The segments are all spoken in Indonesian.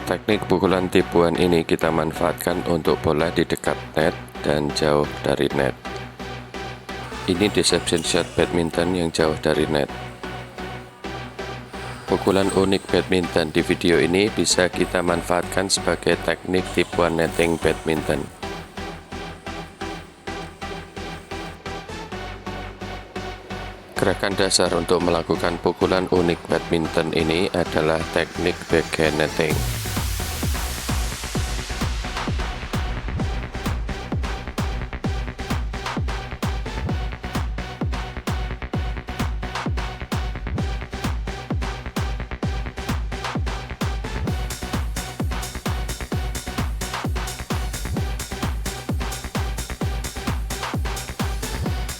Teknik pukulan tipuan ini kita manfaatkan untuk bola di dekat net dan jauh dari net. Ini deception shot badminton yang jauh dari net. Pukulan unik badminton di video ini bisa kita manfaatkan sebagai teknik tipuan netting badminton. Gerakan dasar untuk melakukan pukulan unik badminton ini adalah teknik backhand netting.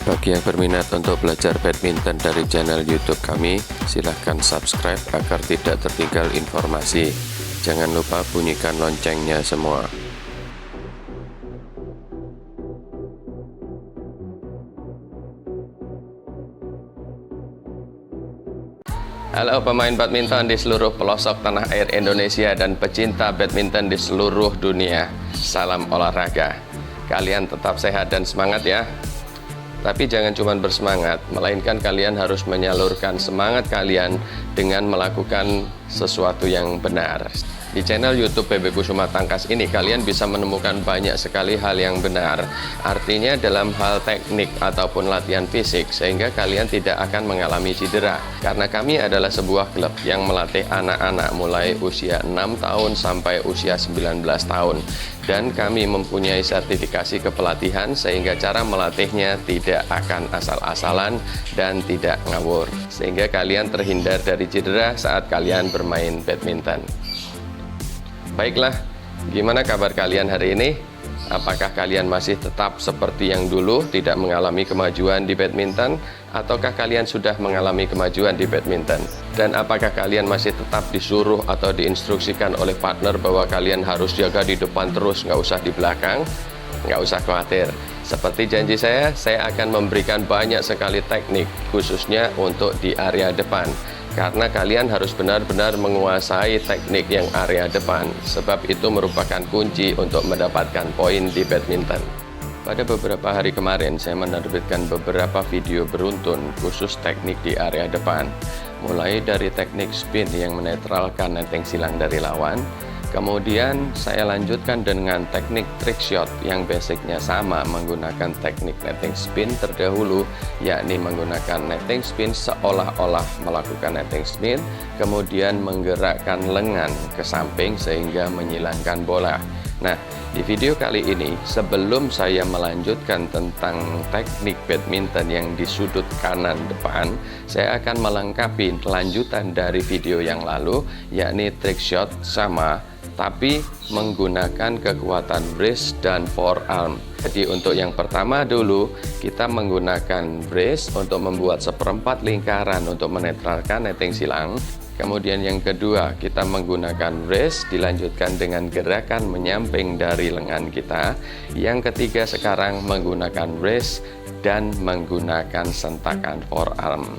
Bagi yang berminat untuk belajar badminton dari channel YouTube kami, silahkan subscribe agar tidak tertinggal informasi. Jangan lupa bunyikan loncengnya semua. Halo pemain badminton di seluruh pelosok tanah air Indonesia dan pecinta badminton di seluruh dunia. Salam olahraga. Kalian tetap sehat dan semangat ya. Tapi jangan cuma bersemangat, melainkan kalian harus menyalurkan semangat kalian dengan melakukan sesuatu yang benar. Di channel YouTube PB Kusuma Tangkas ini kalian bisa menemukan banyak sekali hal yang benar. Artinya dalam hal teknik ataupun latihan fisik, sehingga kalian tidak akan mengalami cedera. Karena kami adalah sebuah klub yang melatih anak-anak mulai usia 6 tahun sampai usia 19 tahun. Dan kami mempunyai sertifikasi kepelatihan sehingga cara melatihnya tidak akan asal-asalan dan tidak ngawur. Sehingga kalian terhindar dari cedera saat kalian bermain badminton. Baiklah, gimana kabar kalian hari ini? Apakah kalian masih tetap seperti yang dulu, tidak mengalami kemajuan di badminton? Ataukah kalian sudah mengalami kemajuan di badminton? Dan apakah kalian masih tetap disuruh atau diinstruksikan oleh partner bahwa kalian harus jaga di depan terus, nggak usah di belakang? Nggak usah khawatir. Seperti janji saya akan memberikan banyak sekali teknik, khususnya untuk di area depan. Karena kalian harus benar-benar menguasai teknik yang area depan, sebab itu merupakan kunci untuk mendapatkan poin di badminton. Pada beberapa hari kemarin, saya menerbitkan beberapa video beruntun khusus teknik di area depan. Mulai dari teknik spin yang menetralkan netting silang dari lawan, kemudian saya lanjutkan dengan teknik trick shot yang basicnya sama menggunakan teknik netting spin terdahulu, yakni menggunakan netting spin seolah-olah melakukan netting spin, kemudian menggerakkan lengan ke samping sehingga menyilangkan bola. Nah, di video kali ini sebelum saya melanjutkan tentang teknik badminton yang di sudut kanan depan, saya akan melengkapi lanjutan dari video yang lalu, yakni trick shot sama tapi menggunakan kekuatan wrist dan forearm. Jadi untuk yang pertama dulu, kita menggunakan wrist untuk membuat seperempat lingkaran untuk menetralkan netting silang. Kemudian yang kedua, kita menggunakan wrist dilanjutkan dengan gerakan menyamping dari lengan kita. Yang ketiga sekarang menggunakan wrist dan menggunakan sentakan forearm.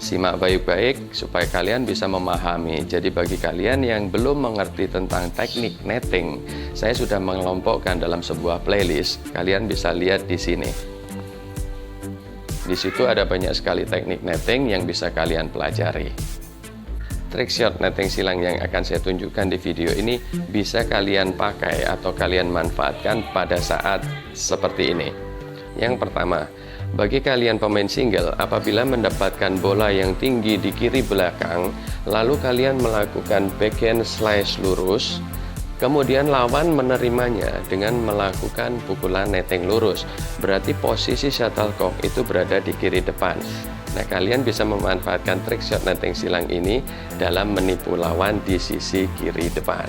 Simak baik-baik supaya kalian bisa memahami. Jadi bagi kalian yang belum mengerti tentang teknik netting, saya sudah mengelompokkan dalam sebuah playlist. Kalian bisa lihat di sini. Di situ ada banyak sekali teknik netting yang bisa kalian pelajari. Trick shot netting silang yang akan saya tunjukkan di video ini bisa kalian pakai atau kalian manfaatkan pada saat seperti ini. Yang pertama, bagi kalian pemain single, apabila mendapatkan bola yang tinggi di kiri belakang, lalu kalian melakukan backhand slice lurus, kemudian lawan menerimanya dengan melakukan pukulan netting lurus. Berarti posisi shuttlecock itu berada di kiri depan. Nah, kalian bisa memanfaatkan trick shot netting silang ini dalam menipu lawan di sisi kiri depan.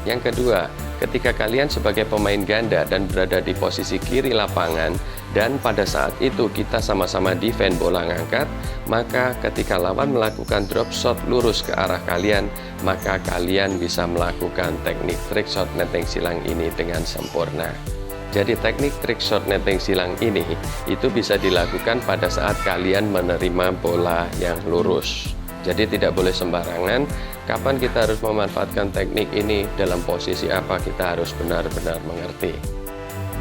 Yang kedua, ketika kalian sebagai pemain ganda dan berada di posisi kiri lapangan, dan pada saat itu kita sama-sama defend bola ngangkat, maka ketika lawan melakukan drop shot lurus ke arah kalian, maka kalian bisa melakukan teknik trick shot netting silang ini dengan sempurna. Jadi teknik trick shot netting silang ini itu bisa dilakukan pada saat kalian menerima bola yang lurus. Jadi tidak boleh sembarangan Kapan kita harus memanfaatkan teknik ini, dalam posisi apa kita harus benar-benar mengerti.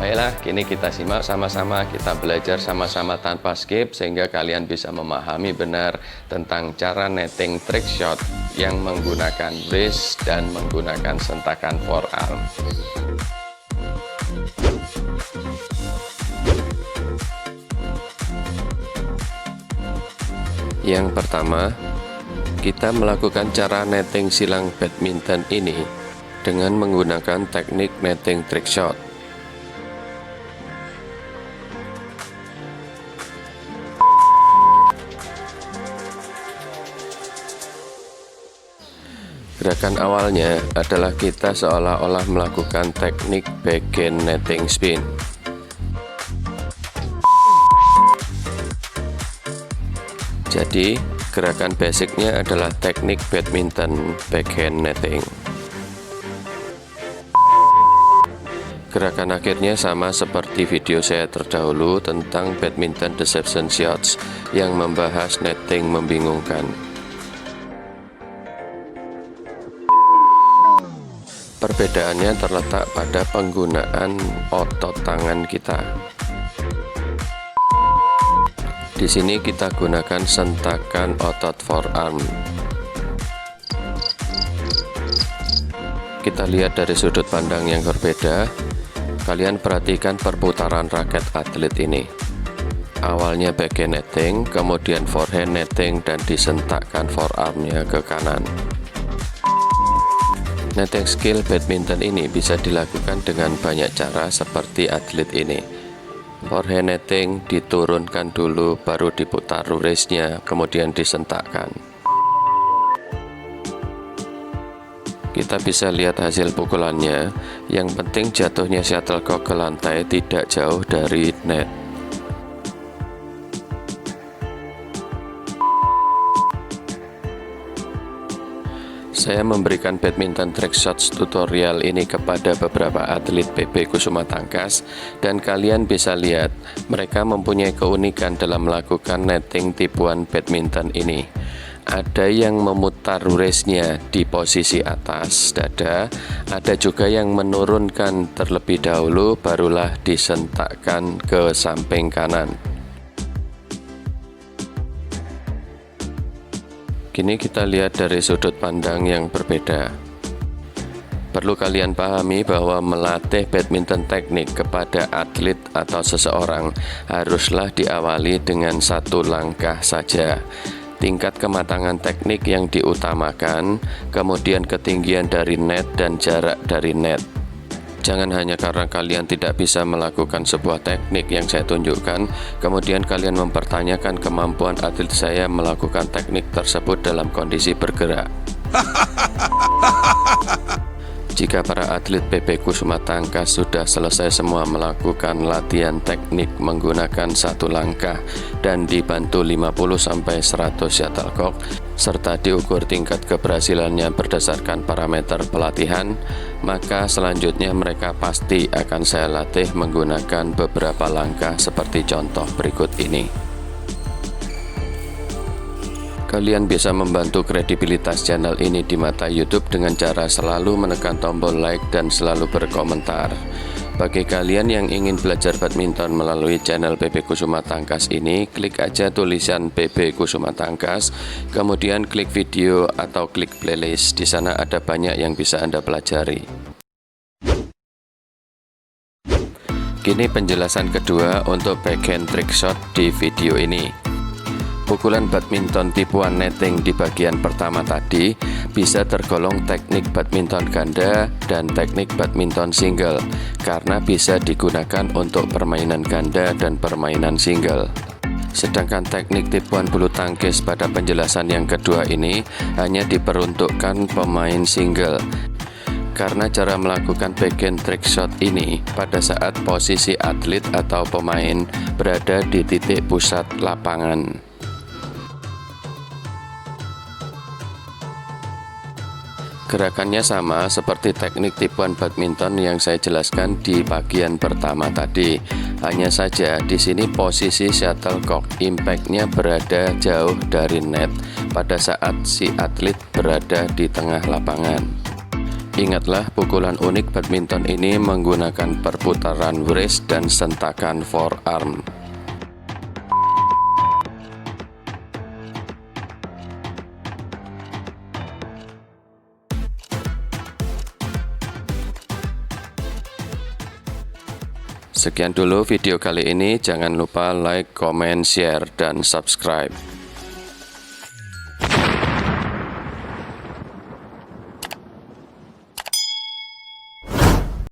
Baiklah, kini kita simak sama-sama, kita belajar sama-sama tanpa skip sehingga kalian bisa memahami benar tentang cara netting trick shot yang menggunakan wrist dan menggunakan sentakan forearm. Yang pertama, kita melakukan cara netting silang badminton ini dengan menggunakan teknik netting trick shot. Gerakan awalnya adalah kita seolah-olah melakukan teknik backhand netting spin. Jadi, gerakan basicnya adalah teknik badminton backhand netting. Gerakan akhirnya sama seperti video saya terdahulu tentang badminton deception shots yang membahas netting membingungkan. Perbedaannya terletak pada penggunaan otot tangan kita. Di sini kita gunakan sentakan otot forearm. Kita lihat dari sudut pandang yang berbeda. Kalian perhatikan perputaran raket atlet ini. Awalnya backhand netting, kemudian forehand netting, dan disentakkan forearmnya ke kanan. Netting skill badminton ini bisa dilakukan dengan banyak cara seperti atlet ini. Forehand netting diturunkan dulu, baru diputar wristnya, kemudian disentakkan. Kita bisa lihat hasil pukulannya. Yang penting jatuhnya shuttlecock ke lantai tidak jauh dari net. Saya memberikan badminton trick shots tutorial ini kepada beberapa atlet PB Kusuma Tangkas, dan kalian bisa lihat mereka mempunyai keunikan dalam melakukan netting tipuan badminton ini. Ada yang memutar wristnya di posisi atas dada, ada juga yang menurunkan terlebih dahulu barulah disentakkan ke samping kanan. Kini kita lihat dari sudut pandang yang berbeda. Perlu kalian pahami bahwa melatih badminton teknik kepada atlet atau seseorang haruslah diawali dengan satu langkah saja. Tingkat kematangan teknik yang diutamakan, kemudian ketinggian dari net dan jarak dari net. Jangan hanya karena kalian tidak bisa melakukan sebuah teknik yang saya tunjukkan, kemudian kalian mempertanyakan kemampuan atlet saya melakukan teknik tersebut dalam kondisi bergerak. Jika para atlet PB Kusuma Tangkas sudah selesai semua melakukan latihan teknik menggunakan satu langkah dan dibantu 50-100 shuttlecock, serta diukur tingkat keberhasilannya berdasarkan parameter pelatihan, maka selanjutnya mereka pasti akan saya latih menggunakan beberapa langkah seperti contoh berikut ini. Kalian bisa membantu kredibilitas channel ini di mata YouTube dengan cara selalu menekan tombol like dan selalu berkomentar. Bagi kalian yang ingin belajar badminton melalui channel PB Kusuma Tangkas ini, klik aja tulisan PB Kusuma Tangkas, kemudian klik video atau klik playlist. Di sana ada banyak yang bisa Anda pelajari. Kini penjelasan kedua untuk backhand trick shot di video ini. Pukulan badminton tipuan netting di bagian pertama tadi bisa tergolong teknik badminton ganda dan teknik badminton single karena bisa digunakan untuk permainan ganda dan permainan single. Sedangkan teknik tipuan bulu tangkis pada penjelasan yang kedua ini hanya diperuntukkan pemain single. Karena cara melakukan backhand trick shot ini pada saat posisi atlet atau pemain berada di titik pusat lapangan. Gerakannya sama seperti teknik tipuan badminton yang saya jelaskan di bagian pertama tadi. Hanya saja di sini posisi shuttlecock impact-nya berada jauh dari net pada saat si atlet berada di tengah lapangan. Ingatlah, pukulan unik badminton ini menggunakan perputaran wrist dan sentakan forearm. Sekian dulu video kali ini, jangan lupa like, comment, share, dan subscribe.